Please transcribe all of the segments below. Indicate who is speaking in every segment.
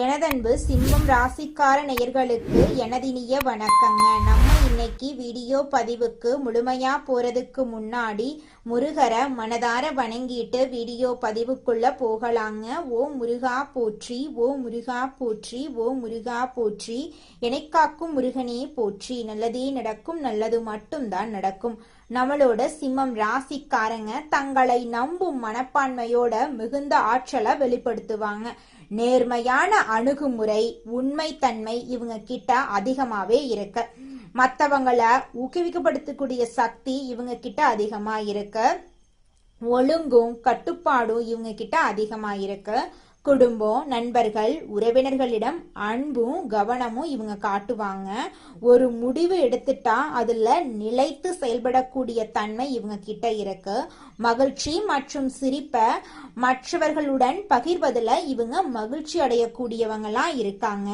Speaker 1: எனதன்பு சிம்மம் ராசிக்கார நேயர்களுக்கு எனதினிய வணக்கங்க. நம்ம இன்னைக்கு வீடியோ பதிவுக்கு முழுமையா போறதுக்கு முன்னாடி முருகரை மனதார வணங்கிட்டு வீடியோ பதிவுக்குள்ள போகலாங்க. ஓ முருகா போற்றி, ஓ முருகா போற்றி, ஓ முருகா போற்றி, எனைக்காக்கும் முருகனே போற்றி. நல்லதே நடக்கும், நல்லது மட்டும்தான் நடக்கும். நம்மளோட சிம்மம் ராசிக்காரங்க தங்களை நம்பும் மனப்பான்மையோட மிகுந்த ஆற்றலை வெளிப்படுத்துவாங்க. நேர்மையான அணுகுமுறை, உண்மைத்தன்மை இவங்க கிட்ட அதிகமாவே இருக்கு. மற்றவங்களை ஊக்குவிக்கப்படுத்தக்கூடிய சக்தி இவங்க கிட்ட அதிகமா இருக்கு. ஒழுங்கும் கட்டுப்பாடும் இவங்க கிட்ட அதிகமா இருக்கு. குடும்பம், நண்பர்கள், உறவினர்களிடம் அன்பும் கவனமும் இவங்க காட்டுவாங்க. ஒரு முடிவு எடுத்துட்டா அதுல நிலைத்து செயல்படக்கூடிய தன்மை இவங்க கிட்ட இருக்கு. மகிழ்ச்சி மற்றும் சிரிப்பை மற்றவர்களுடன் பகிர்வதில் இவங்க மகிழ்ச்சி அடையக்கூடியவங்களா இருக்காங்க.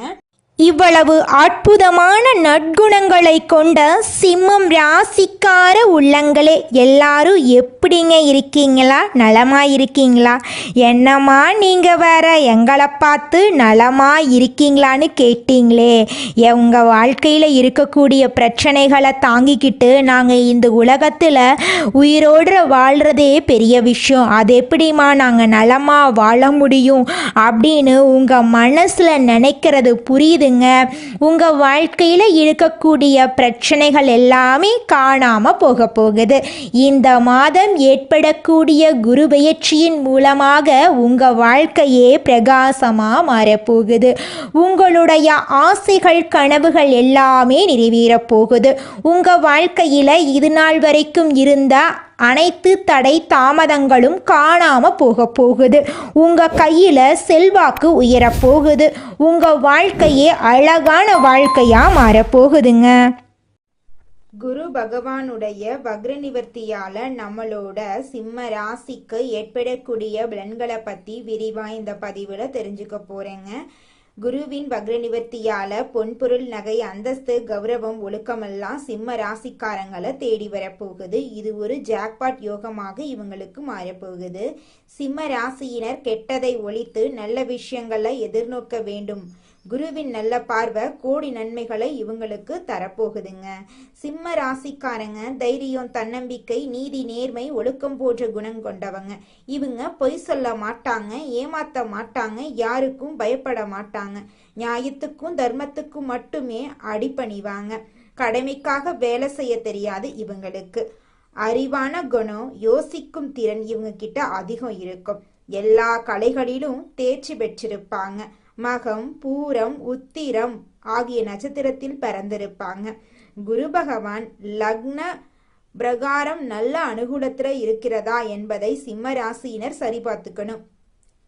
Speaker 2: இவ்வளவு அற்புதமான நற்குணங்களை கொண்ட சிம்மம் ராசிக்கார உள்ளங்களே, எல்லாரும் எப்படிங்க இருக்கீங்களா? நலமா இருக்கீங்களா? என்னம்மா நீங்கள் வேற எங்களை பார்த்து நலமா இருக்கீங்களான்னு கேட்டீங்களே. உங்கள் வாழ்க்கையில் இருக்கக்கூடிய பிரச்சனைகளை தாங்கிக்கிட்டு நாங்கள் இந்த உலகத்தில் உயிரோடு வாழ்கிறதே பெரிய விஷயம். அது எப்படிம்மா நாங்கள் நலமாக வாழ முடியும் அப்படின்னு உங்கள் மனசில் நினைக்கிறது புரியுது. உங்க வாழ்க்கையில இருக்கக்கூடிய பிரச்சனைகள் எல்லாமே காணாம போக போகுது. இந்த மாதம் ஏற்படக்கூடிய குரு பெயர்ச்சியின் மூலமாக உங்க வாழ்க்கையே பிரகாசமா மாறப்போகுது. உங்களுடைய ஆசைகள் கனவுகள் எல்லாமே நிறைவேற போகுது. உங்க வாழ்க்கையில இது நாள் வரைக்கும் இருந்த அனைத்து தடை தாமதங்களும் காணாம போக போகுது. உங்க கையில செல்வாக்கு உயரப்போகுது. உங்க வாழ்க்கையே அழகான வாழ்க்கையா மாறப்போகுதுங்க.
Speaker 1: குரு பகவானுடைய வக்ர நிவர்த்தியால நம்மளோட சிம்ம ராசிக்கு ஏற்படக்கூடிய பலன்களை பத்தி விரிவா இந்த பதிவுல தெரிஞ்சுக்க போறேங்க. குருவின் வக்ர நிவர்த்தியால பொன்பொருள், நகை, அந்தஸ்து, கௌரவம், ஒழுக்கமெல்லாம் சிம்ம ராசிக்காரங்களை தேடி வரப்போகுது. இது ஒரு ஜாக்பாட் யோகமாக இவங்களுக்கு மாறப்போகுது. சிம்ம ராசியினர் கெட்டதை ஒழித்து நல்ல விஷயங்களை எதிர்நோக்க வேண்டும். குருவின் நல்ல பார்வை கோடி நன்மைகளை இவங்களுக்கு தரப்போகுதுங்க. சிம்ம ராசிக்காரங்க தைரியம், தன்னம்பிக்கை, நீதி, நேர்மை, ஒழுக்கம் போன்ற குணம் கொண்டவங்க. இவங்க பொய் சொல்ல மாட்டாங்க, ஏமாத்த மாட்டாங்க, யாருக்கும் பயப்பட மாட்டாங்க. நியாயத்துக்கும் தர்மத்துக்கும் மட்டுமே அடிபணிவாங்க. கடமைக்காக வேலை செய்ய தெரியாது இவங்களுக்கு. அறிவான குணம், யோசிக்கும் திறன் இவங்க கிட்ட அதிகம் இருக்கும். எல்லா கலைகளிலும் தேர்ச்சி பெற்றிருப்பாங்க. மகம், பூரம், உத்திரம் ஆகிய நட்சத்திரத்தில் பிறந்திருப்பாங்க. குரு பகவான் லக்ன பிரகாரம் நல்ல அனுகூலத்துல இருக்கிறதா என்பதை சிம்ம ராசியினர் சரி பார்த்துக்கணும்.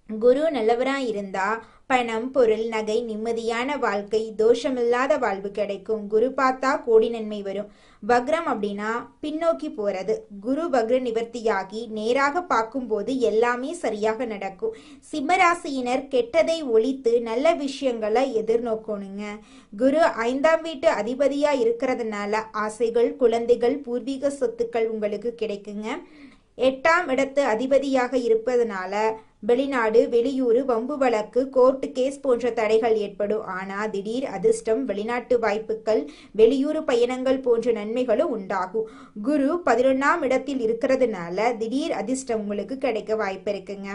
Speaker 1: குரு நல்லவரா இருந்தா பணம், பொருள், நகை, நிம்மதியான வாழ்க்கை, தோஷமில்லாத வாழ்வு கிடைக்கும். குரு பார்த்தா கோடி நன்மை வரும். வக்ரம் அப்படின்னா பின்னோக்கி போறது. குரு வக்ர நிவர்த்தியாகி நேராக பார்க்கும்போது எல்லாமே சரியாக நடக்கும். சிம்மராசியினர் கெட்டதை ஒழித்து நல்ல விஷயங்களை எதிர்நோக்கணுங்க. குரு 5ஆம் வீட்டு அதிபதியா இருக்கிறதுனால ஆசைகள், குழந்தைகள், பூர்வீக சொத்துக்கள் உங்களுக்கு கிடைக்குங்க. 8ஆம் இடத்து அதிபதியாக இருப்பதனால வெளிநாடு, வெளியூர், வம்பு வழக்கு, கோர்ட்டு கேஸ் போன்ற தடைகள் ஏற்படும். ஆனா திடீர் அதிர்ஷ்டம், வெளிநாட்டு வாய்ப்புகள், வெளியூர் பயணங்கள் போன்ற நன்மைகளும் உண்டாகும். குரு 11ஆம் இடத்தில் இருக்கிறதுனால திடீர் அதிர்ஷ்டம் உங்களுக்கு கிடைக்க வாய்ப்பு இருக்குங்க.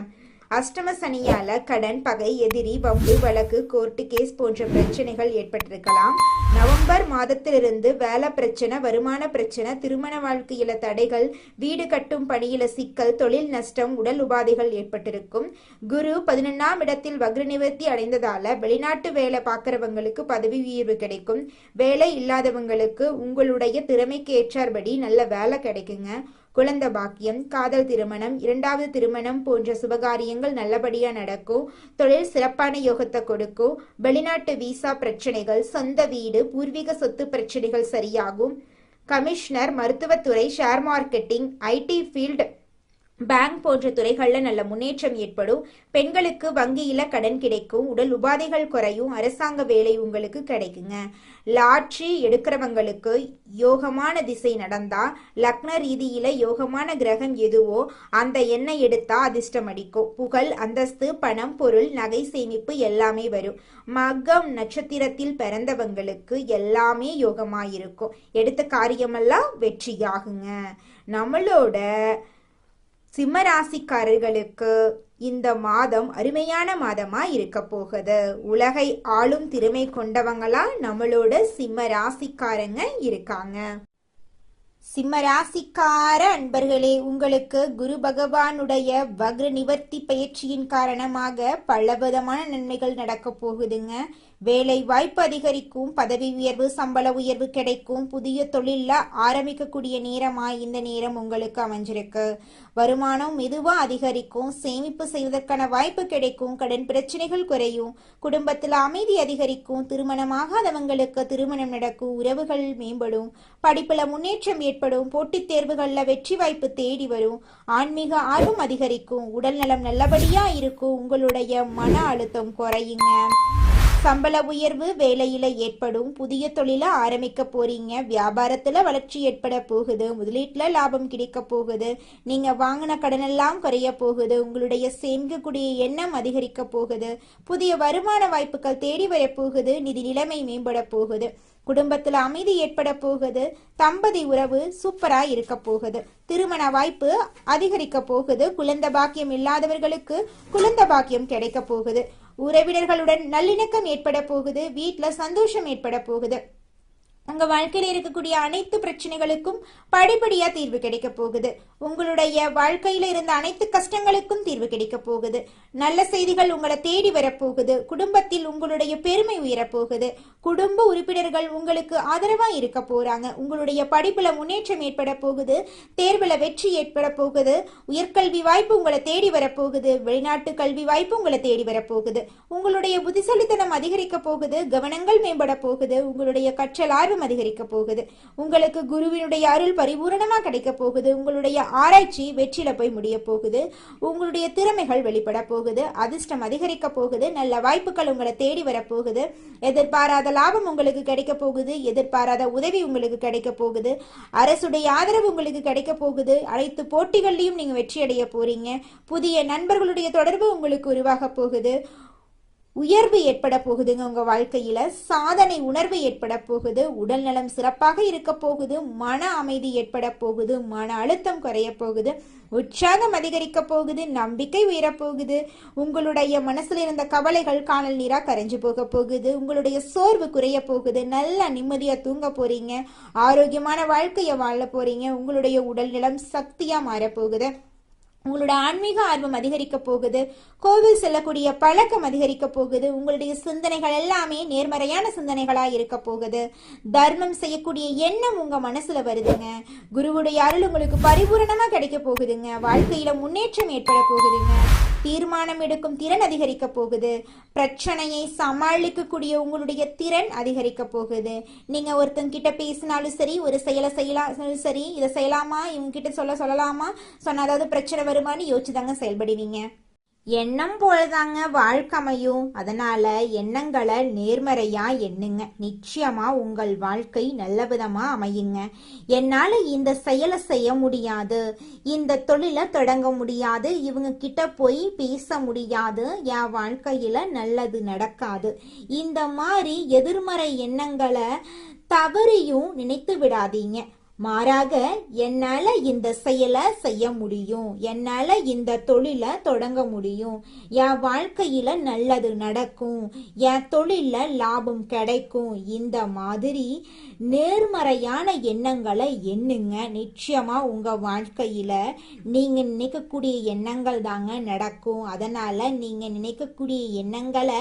Speaker 1: அஷ்டம சனியால கடன், பகை, எதிரி, வம்பு வழக்கு, கோர்ட்டு கேஸ் போன்ற பிரச்சனைகள் ஏற்பட்டிருக்கலாம். நவம்பர் மாதத்திலிருந்து வேலை பிரச்சனை, வருமான பிரச்சனை, திருமண வாழ்க்கையில தடைகள், வீடு கட்டும் பணியில சிக்கல், தொழில் நஷ்டம், உடல் உபாதைகள் ஏற்பட்டிருக்கும். குரு 11ஆம் இடத்தில் வக்ர நிவர்த்தி அடைந்ததால வெளிநாட்டு வேலை பார்க்கறவங்களுக்கு பதவி உயர்வு கிடைக்கும். வேலை இல்லாதவங்களுக்கு உங்களுடைய திறமைக்கு ஏற்றார்படி நல்ல வேலை கிடைக்குங்க. குழந்தை பாக்கியம், காதல் திருமணம், 2வது திருமணம் போன்ற சுபகாரியங்கள் நல்லபடியா நடக்கும். தொழில் சிறப்பான யோகத்தை கொடுக்கும். வெளிநாட்டு விசா பிரச்சனைகள், சொந்த வீடு, பூர்வீக சொத்து பிரச்சனைகள் சரியாகும். கமிஷனர், மருத்துவத்துறை, share marketing, IT field bank போன்ற துறைகளில் நல்ல முன்னேற்றம் ஏற்படும். பெண்களுக்கு வங்கியில கடன் கிடைக்கும். உடல் உபாதைகள் குறையும். அரசாங்க வேலை உங்களுக்கு கிடைக்குங்க. லாட்ரி எடுக்கிறவங்களுக்கு யோகமான திசை நடந்தா, லக்ன ரீதியில யோகமான கிரகம் எதுவோ அந்த எண்ணெய் எடுத்தா அதிர்ஷ்டம் அடிக்கும். புகழ், அந்தஸ்து, பணம், பொருள், நகை சேமிப்பு எல்லாமே வரும். மகம் நட்சத்திரத்தில் பிறந்தவங்களுக்கு எல்லாமே யோகமாயிருக்கும். எடுத்த காரியமெல்லாம் வெற்றியாகுங்க. நம்மளோட சிம்மராசிக்காரர்களுக்கு இந்த மாதம் அருமையான மாதமா இருக்க போகுது. உலகை ஆளும் திறமை கொண்டவங்களா நம்மளோட சிம்ம ராசிக்காரங்க இருக்காங்க. சிம்ம ராசிக்கார அன்பர்களே, உங்களுக்கு குரு பகவானுடைய வக்ர நிவர்த்தி பயிற்சியின் காரணமாக பலவிதமான நன்மைகள் நடக்க போகுதுங்க. வேலை வாய்ப்பு அதிகரிக்கும். பதவி உயர்வு, சம்பள உயர்வு கிடைக்கும். புதிய தொழில ஆரம்பிக்கக்கூடிய நேரமா இந்த நேரம் உங்களுக்கு அமைஞ்சிருக்கு. வருமானம் மெதுவா அதிகரிக்கும். சேமிப்பு செய்வதற்கான வாய்ப்பு கிடைக்கும். கடன் பிரச்சனைகள் குறையும். குடும்பத்தில் அமைதி அதிகரிக்கும். திருமணமாகாதவங்களுக்கு திருமணம் நடக்கும். உறவுகள் மேம்படும். படிப்புல முன்னேற்றம் ஏற்படும். போட்டித் தேர்வுகள்ல வெற்றி வாய்ப்பு தேடி வரும். ஆன்மீக ஆர்வம் அதிகரிக்கும். உடல் நலம் நல்லபடியா இருக்கும். உங்களுடைய மன அழுத்தம் குறையுங்க. சம்பள உயர்வு வேலையில ஏற்படும். புதிய தொழில ஆரம்பிக்க போறீங்க. வியாபாரத்துல வளர்ச்சி ஏற்பட போகுது. முதலீட்டுல லாபம் கிடைக்க போகுது. நீங்க வாங்கின கடனெல்லாம் குறைய போகுது. உங்களுடைய சேமிக்கக்கூடிய எண்ணம் அதிகரிக்க போகுது. புதிய வருமான வாய்ப்புகள் தேடி வர போகுது. நிதி நிலைமை மேம்பட போகுது. குடும்பத்துல அமைதி ஏற்பட போகுது. தம்பதி உறவு சூப்பரா இருக்க போகுது. திருமண வாய்ப்பு அதிகரிக்க போகுது. குழந்தை பாக்கியம் இல்லாதவர்களுக்கு குழந்தை பாக்கியம் கிடைக்க போகுது. உறவினர்களுடன் நல்லிணக்கம் ஏற்பட போகுது. வீட்டுல சந்தோஷம் ஏற்பட போகுது. உங்க வாழ்க்கையில இருக்கக்கூடிய அனைத்து பிரச்சனைகளுக்கும் படிப்படியா தீர்வு கிடைக்க போகுது. உங்களுடைய வாழ்க்கையில இருந்த அனைத்து கஷ்டங்களுக்கும் தீர்வு கிடைக்க போகுது. நல்ல செய்திகள் உங்களை தேடி வரப்போகுது. குடும்பத்தில் உங்களுடைய பெருமை உயரப்போகுது. குடும்ப உறுப்பினர்கள் உங்களுக்கு ஆதரவா இருக்க போறாங்க. உங்களுடைய படிப்புல முன்னேற்றம் ஏற்பட போகுது. தேர்வுல வெற்றி ஏற்பட போகுது. உயர்கல்வி வாய்ப்பு உங்களை தேடி வரப்போகுது. வெளிநாட்டு கல்வி வாய்ப்பு உங்களை தேடி வரப்போகுது. உங்களுடைய புத்திசாலித்தனம் அதிகரிக்க போகுது. கவனங்கள் மேம்பட போகுது. உங்களுடைய கற்றல் ஆர்வம் அதிகரிக்க போகுது. உங்களுக்கு குருவினுடைய அருள் பரிபூரணமா கிடைக்க போகுது. உங்களுடைய ஆராய்ச்சி வெற்றில போய் முடிய போகுது. உங்களுடைய திறமைகள் வெளிப்பட போகுது. அதிர்ஷ்டம் அதிகரிக்க போகுது. நல்ல வாய்ப்புகள் உங்களை தேடி வரப்போகுது. எதிர்பாராத லாபம் உங்களுக்கு கிடைக்க போகுது. எதிர்பாராத உதவி உங்களுக்கு கிடைக்க போகுது. அரசுடைய ஆதரவு உங்களுக்கு கிடைக்க போகுது. அனைத்து போட்டிகள்லையும் நீங்க வெற்றி அடைய போறீங்க. புதிய நண்பர்களுடைய தொடர்பு உங்களுக்கு உருவாக போகுது. உயர்வு ஏற்பட போகுதுங்க. உங்க வாழ்க்கையில சாதனை உணர்வு ஏற்பட போகுது. உடல் நலம் சிறப்பாக இருக்க போகுது. மன அமைதி ஏற்பட போகுது. மன அழுத்தம் குறைய போகுது. உற்சாகம் அதிகரிக்க போகுது. நம்பிக்கை உயரப்போகுது. உங்களுடைய மனசுல இருந்த கவலைகள் காணல் நீரா கரைஞ்சு போக போகுது. உங்களுடைய சோர்வு குறைய போகுது. நல்லா நிம்மதியா தூங்க போறீங்க. ஆரோக்கியமான வாழ்க்கைய வாழ போறீங்க. உங்களுடைய உடல் நலம் சக்தியா மாறப்போகுது. உங்களோட ஆன்மீக ஆர்வம் அதிகரிக்க போகுது. கோவில் செல்லக்கூடிய பழக்கம் அதிகரிக்க போகுது. உங்களுடைய சிந்தனைகள் எல்லாமே நேர்மறையான சிந்தனைகளா இருக்க போகுது. தர்மம் செய்யக்கூடிய எண்ணம் உங்க மனசுல வருதுங்க. குருவுடைய அருள் உங்களுக்கு பரிபூரணமா கிடைக்க போகுதுங்க. வாழ்க்கையில முன்னேற்றம் ஏற்பட போகுதுங்க. தீர்மானம் எடுக்கும் திறன் அதிகரிக்க போகுது. பிரச்சனையை சமாளிக்கக்கூடிய உங்களுடைய திறன் அதிகரிக்க போகுது. நீங்க ஒருத்தங்க கிட்ட பேசினாலும் சரி, ஒரு செயலை செய்யலாம் சரி, இதை செய்யலாமா, இவங்க கிட்ட சொல்லலாமா, சொன்ன அதாவது பிரச்சனை வருமானு யோசிச்சுதாங்க செயல்படுவீங்க. எண்ணம் போலதாங்க வாழ்க்கை அமையும். அதனால எண்ணங்களை நேர்மறையா எண்ணுங்க. நிச்சயமா உங்கள் வாழ்க்கை நல்ல விதமா அமையுங்க. என்னால இந்த செயலை செய்ய முடியாது, இந்த தொழிலை தொடங்க முடியாது, இவங்க கிட்ட போய் பேச முடியாது, என் வாழ்க்கையில நல்லது நடக்காது, இந்த மாதிரி எதிர்மறை எண்ணங்களை தவறியும் நினைத்து விடாதீங்க. மாறாக என்னால இந்த செயலை செய்ய முடியும், என்னால இந்த தொழிலை தொடங்க முடியும், என் வாழ்க்கையில நல்லது நடக்கும், என் தொழில லாபம் கிடைக்கும், இந்த மாதிரி நேர்மறையான எண்ணங்களை எண்ணுங்க. நிச்சயமா உங்க வாழ்க்கையில நீங்க நினைக்கக்கூடிய எண்ணங்கள் தாங்க நடக்கும். அதனால நீங்க நினைக்கக்கூடிய எண்ணங்களை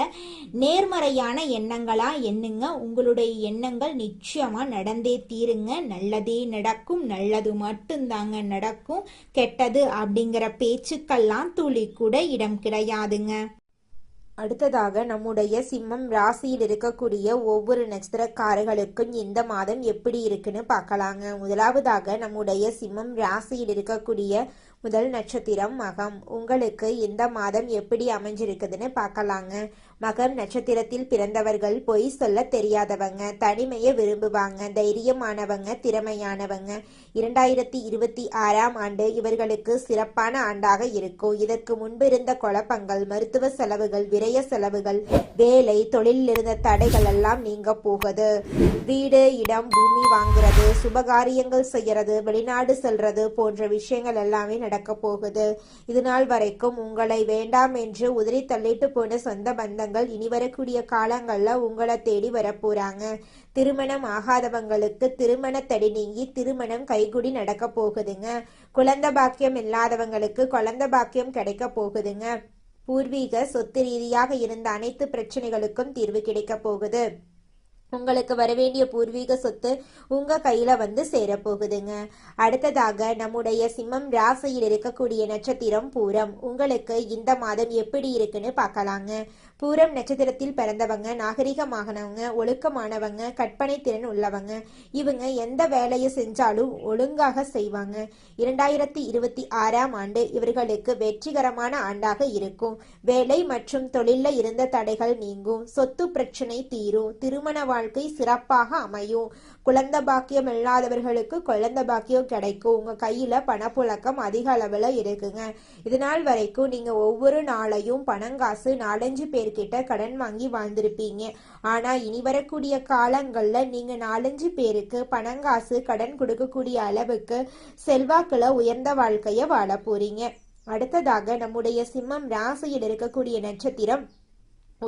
Speaker 1: நேர்மறையான எண்ணங்களா எண்ணுங்க. உங்களுடைய எண்ணங்கள் நிச்சயமா நடந்தே தீருங்க. நல்லதே நடக்கும். நல்லது மட்டும்தாங்க நடக்கும். கெட்டது அப்படிங்கிற பேச்சுக்கெல்லாம் துளி கூட இடம் கிடையாதுங்க. அடுத்ததாக நம்முடைய சிம்மம் ராசியில் இருக்கக்கூடிய ஒவ்வொரு நட்சத்திரக்காரர்களுக்கும் இந்த மாதம் எப்படி இருக்குன்னு பார்க்கலாங்க. முதலாவதாக நம்முடைய சிம்மம் ராசியில் இருக்கக்கூடிய முதல் நட்சத்திரம் மகம். உங்களுக்கு இந்த மாதம் எப்படி அமைஞ்சிருக்குதுன்னு பார்க்கலாங்க. மகம் நட்சத்திரத்தில் பிறந்தவர்கள் பொய் சொல்ல தெரியாதவங்க, தனிமையை விரும்புவாங்க, தைரியமானவங்க, திறமையானவங்க. 2026ஆம் ஆண்டு இவர்களுக்கு சிறப்பான ஆண்டாக இருக்கும். இதற்கு முன்பு இருந்த குழப்பங்கள், மருத்துவ செலவுகள், விரய செலவுகள், வேலை தொழிலில் இருந்த தடைகள் எல்லாம் நீங்க போகுது. வீடு, இடம், பூமி வாங்குறது, சுபகாரியங்கள் செய்யறது, வெளிநாடு செல்றது போன்ற விஷயங்கள் எல்லாமே நடக்க போகுது. இது நாள் வரைக்கும் உங்களை வேண்டாம் என்று உதறி தள்ளிட்டு போன சொந்த பந்தங்கள் இனி வரக்கூடிய காலங்கள்ல உங்களை தேடி வரப்போறாங்க. திருமணம் ஆகாதவங்களுக்கு திருமண தடை நீங்கி திருமணம் கைகூடி நடக்க போகுதுங்க. குழந்தை பாக்கியம் இல்லாதவங்களுக்கு குழந்தை பாக்கியம் கிடைக்க போகுதுங்க. பூர்வீக சொத்து ரீதியாக இருந்த அனைத்து பிரச்சனைகளுக்கும் தீர்வு கிடைக்க போகுது. உங்களுக்கு வரவேண்டிய பூர்வீக சொத்து உங்க கையில வந்து சேரப்போகுதுங்க. அடுத்ததாக நம்முடைய சிம்மம் ராசியில் இருக்கக்கூடிய நட்சத்திரம் பூரம். உங்களுக்கு இந்த மாதம் எப்படி இருக்குன்னு பார்க்கலாங்க. பூரம் நட்சத்திரத்தில் பிறந்தவங்க நாகரிகமானவங்க, ஒழுக்கமானவங்க, கற்பனை திறன் உள்ளவங்க. இவங்க எந்த வேலையை செஞ்சாலும் ஒழுங்காக செய்வாங்க. 2026ஆம் ஆண்டு இவர்களுக்கு வெற்றிகரமான ஆண்டாக இருக்கும். வேலை மற்றும் தொழில இருந்த தடைகள் நீங்கும். சொத்து பிரச்சனை தீரும். திருமண வாழ்க்கை சிறப்பாக அமையும். குழந்தை பாக்கியம் இல்லாதவர்களுக்கு குழந்தை பாக்கியம் கிடைக்கும். உங்க கையில பணப்புழக்கம் அதிக அளவுல இருக்குங்க. இதனால் வரைக்கும் நீங்க ஒவ்வொரு நாளையும் பணங்காசு 4-5 பேர்கிட்ட கடன் வாங்கி வாழ்ந்திருப்பீங்க. ஆனா இனி வரக்கூடிய காலங்கள்ல நீங்க 4-5 பேருக்கு பணங்காசு கடன் கொடுக்கக்கூடிய அளவுக்கு செல்வாக்குல உயர்ந்த வாழ்க்கைய வாழ போறீங்க. அடுத்ததாக நம்முடைய சிம்மம் ராசியில் இருக்கக்கூடிய நட்சத்திரம்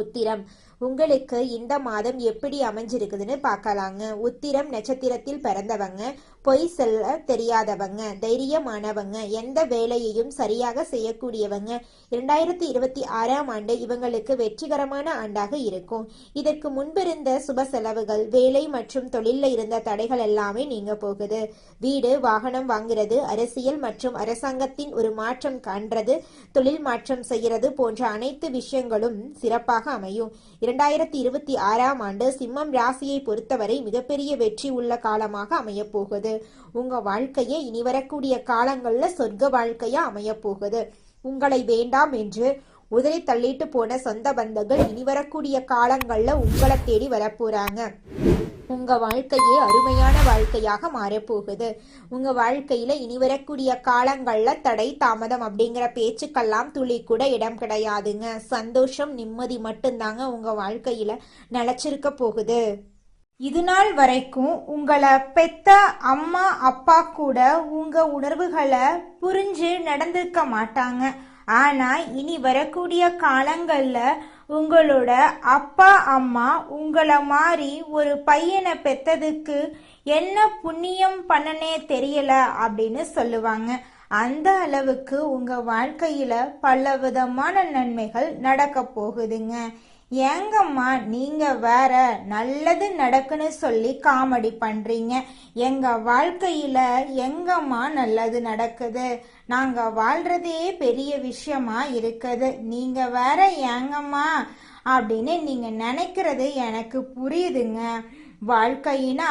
Speaker 1: உத்திரம். உங்களுக்கு இந்த மாதம் எப்படி அமைஞ்சிருக்குதுன்னு பார்க்கலாங்க. உத்திரம் நட்சத்திரத்தில் பிறந்தவங்க பொய் சொல்ல தெரியாதவங்க, தைரியமானவங்க, எந்த வேலையையும் சரியாக செய்யக்கூடியவங்க. 2026ஆம் ஆண்டு இவங்களுக்கு வெற்றிகரமான ஆண்டாக இருக்கும். இதற்கு முன்பிருந்த சுப செலவுகள், வேலை மற்றும் தொழில இருந்த தடைகள் எல்லாமே நீங்க போகுது. வீடு, வாகனம் வாங்குறது, அரசியல் மற்றும் அரசாங்கத்தின் ஒரு மாற்றம் காண்றது, தொழில் மாற்றம் செய்யறது போன்ற அனைத்து விஷயங்களும் சிறப்பாக அமையும். 2026ஆம் ஆண்டு சிம்மம் ராசியை பொறுத்தவரை மிகப்பெரிய வெற்றி உள்ள காலமாக அமைய போகுது. உங்க வாழ்க்கையே இனி வரக்கூடிய காலங்கள்ல சொர்க்க வாழ்க்கையா அமைய போகுது. உங்களை வேண்டாம் என்று உதறி தள்ளிட்டு போன சொந்த பந்தங்கள் இனி வரக்கூடிய காலங்கள்ல உங்களை தேடி வரப்போறாங்க. உங்க வாழ்க்கையே அருமையான வாழ்க்கையாக மாறப்போகுது. உங்க வாழ்க்கையில இனி வரக்கூடிய காலங்கள்ல தடை தாமதம் அப்படிங்கிற பேச்சுக்கெல்லாம் துளி கூட இடம் கிடையாதுங்க. சந்தோஷம், நிம்மதி மட்டும்தாங்க உங்க வாழ்க்கையில நிலைச்சிருக்க போகுது. இது நாள் வரைக்கும் உங்களை பெத்த அம்மா அப்பா கூட உங்க உணர்வுகளை புரிஞ்சு நடந்திருக்க மாட்டாங்க. ஆனா இனி வரக்கூடிய காலங்கள்ல உங்களோட அப்பா அம்மா உங்களை மாதிரி ஒரு பையனை பெத்ததுக்கு என்ன புண்ணியம் பண்ணனே தெரியல அப்படின்னு சொல்லுவாங்க. அந்த அளவுக்கு உங்க வாழ்க்கையில பல விதமான நன்மைகள் நடக்க போகுதுங்க. ஏங்கம்மா நீங்க வேற நல்லது நடக்குன்னு சொல்லி காமெடி பண்றீங்க. எங்க வாழ்க்கையில எங்கம்மா நல்லது நடக்குது? நாங்க வாழ்றதே பெரிய விஷயமா இருக்குது. நீங்க வேற ஏங்கம்மா அப்படின்னு நீங்க நினைக்கிறது எனக்கு புரியுதுங்க. வாழ்க்கையினா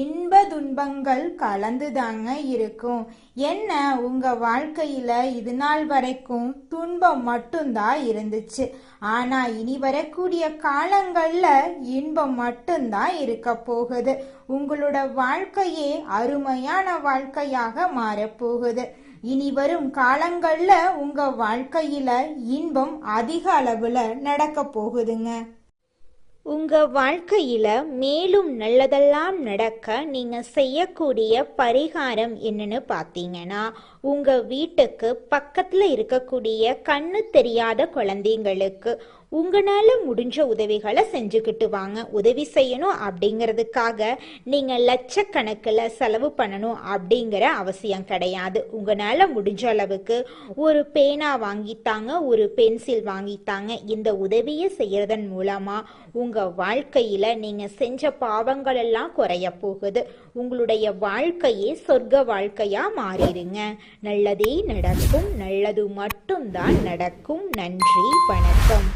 Speaker 1: இன்ப துன்பங்கள் கலந்துதாங்க இருக்கும். என்ன உங்க வாழ்க்கையில இது நாள் வரைக்கும் துன்பம் மட்டும்தான் இருந்துச்சு. ஆனா இனி வரக்கூடிய காலங்கள்ல இன்பம் மட்டும்தான் இருக்க போகுது. உங்களோட வாழ்க்கையே அருமையான வாழ்க்கையாக மாறப்போகுது. இனி வரும் காலங்கள்ல உங்க வாழ்க்கையில இன்பம் அதிக அளவுல நடக்க போகுதுங்க.
Speaker 2: உங்க வாழ்க்கையில மேலும் நல்லதெல்லாம் நடக்க நீங்க செய்யக்கூடிய பரிகாரம் என்னன்னு பார்த்தீங்கன்னா, உங்க வீட்டுக்கு பக்கத்துல இருக்கக்கூடிய கண்ணு தெரியாத குழந்தைங்களுக்கு உங்களால முடிஞ்ச உதவிகளை செஞ்சுக்கிட்டு வாங்க. உதவி செய்யணும் அப்படிங்கிறதுக்காக நீங்க லட்சக்கணக்கில் செலவு பண்ணணும் அப்படிங்கிற அவசியம் கிடையாது. உங்களால முடிஞ்ச அளவுக்கு ஒரு பேனா வாங்கித்தாங்க, ஒரு பென்சில் வாங்கித்தாங்க. இந்த உதவியை செய்யறதன் மூலமா உங்க வாழ்க்கையில நீங்க செஞ்ச பாவங்கள் எல்லாம் குறைய போகுது. உங்களுடைய வாழ்க்கையே சொர்க்க வாழ்க்கையா மாறிடுங்க. நல்லதே நடக்கும். நல்லது மட்டும்தான் நடக்கும். நன்றி, வணக்கம்.